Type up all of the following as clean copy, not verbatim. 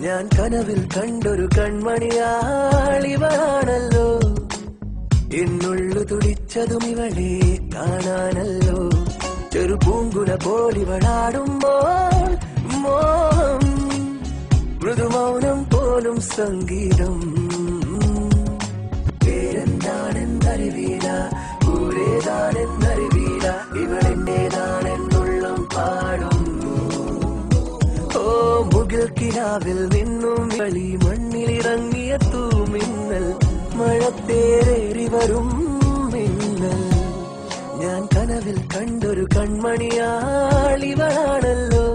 ഞാൻ കനവിൽ കണ്ടൊരു കൺമണിയാളിവളാണല്ലോ. എന്നുള്ളു തുടിച്ചതും ഇവളെ കാണാനല്ലോ. ചെറു പൂങ്കുല പോലിവളാടുമ്പോൾ മോഹം, മൃദുമൗനം പോലും സംഗീതം. പേരെന്താണെന്നറിവീല, ഊരേതാണെന്നറിവീല, ഇവളെന്റേതാണെന്നുള്ളം പാടുന്നു. ഓ മുകിൽ കിനാവിൽ നിന്നും കളി മണ്ണിലിറങ്ങിയ തൂമിന്നൽ, മഴത്തേറി വരും മിന്നൽ. ഞാൻ കനവിൽ കണ്ടൊരു കൺമണിയാളിവളാണല്ലോ.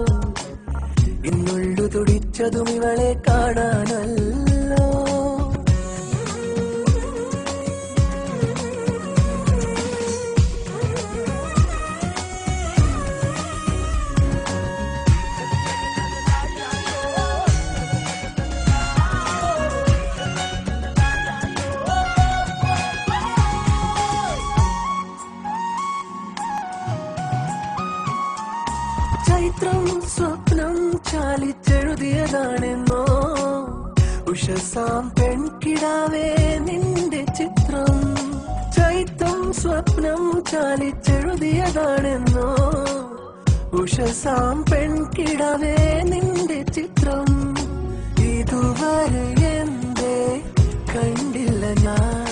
ഇന്നുള്ളു തുടിച്ചതും ഇവളെ കാണാനല്ലോ. ചൈത്രം സ്വപ്നം ചാലിച്ചെഴുതിയതാണെന്നോ, ഉഷസാം പെൺകിടാവേ നിന്റെ ചിത്രം. ചൈത്രം സ്വപ്നം ചാലിച്ചെഴുതിയതാണെന്നോ, ഉഷസാം പെൺകിടാവേ നിന്റെ ചിത്രം. ഇതുവരെ എന്തേ കണ്ടില്ല ഞാൻ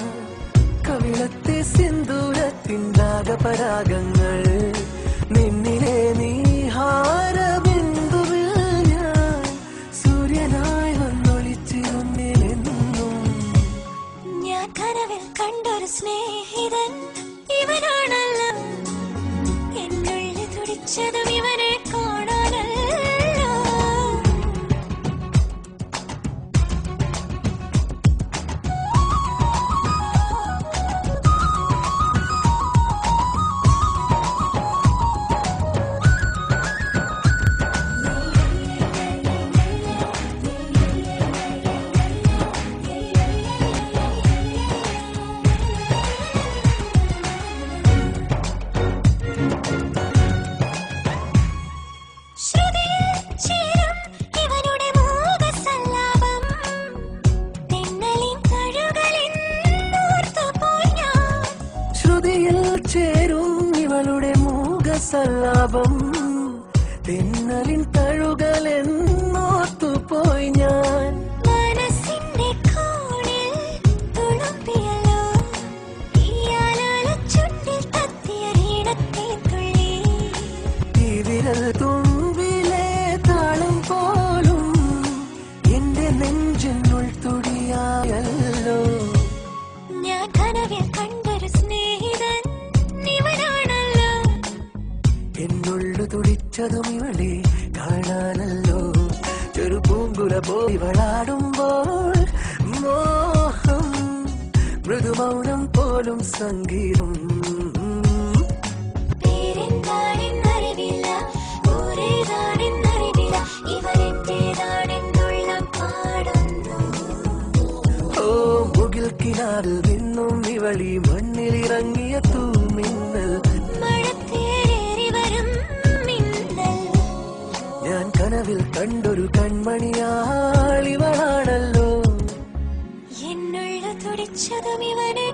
കവിളത്തെ സിന്ദൂരത്തിൻരാഗപരാഗങ്ങൾ. നിന്നിലെ നീഹാരബിന്ദുവിൽ ഞാൻ സൂര്യനായി വന്നൊളിച്ചിരുന്നില്ലെന്നും. ഞാൻ കനവിൽ കണ്ടൊരു സ്നേഹിതൻ ഇവനാണല്ലോ. എന്നുള്ളിൽ തുടിച്ചതും ഇവനെ കാണാനല്ലോ. ശ്രുതിയിൽ ചേരും ഇവളുടെ മൂകസല്ലാപം, തെന്നലിൻ തഴുകലെന്നോർത്തുപോയി ഞാൻ. മനസ്സിന്റെ കോണിൽ തുളുമ്പിയല്ലോ ഈ ആലാലച്ചുണ്ടിൽ തത്തിയ ഈണത്തെ തുള്ളി. ഈ വിരൽ തുമ്പിലെ താളം പോലും എന്റെ നെഞ്ചിനുൾ തുടിയായല്ലോ. ഞാൻ കനവിൽ കണ്ടൊരു സ്നേഹിതൻ ഇവനാണല്ലോ. എന്നുള്ളു തുടിച്ചതും ഇവളെ കാണാനല്ലോ. ചെറു പൂങ്കുല പോലിവളാടുമ്പോൾ മോഹം, മൃദുമൗനം പോലും സംഗീതം. പേരെന്താണെന്നറിവില്ല, ഊരേതാണെന്നറിവില്ല, ഇവരെന്റേതാണെന്നുള്ളം പാടുന്നു. ഓ മുകിൽ കിനാവിൽ നിന്നും ഇവളി മണ്ണിലിറങ്ങിയ തൂമിന്നൽ, മഴത്തേറി വരും മിന്നൽ. ഞാൻ കനവിൽ കണ്ടൊരു കൺമണിയാളിവളാണല്ലോ. എന്നുള്ളിൽ തുടിച്ചതും ഇവനെ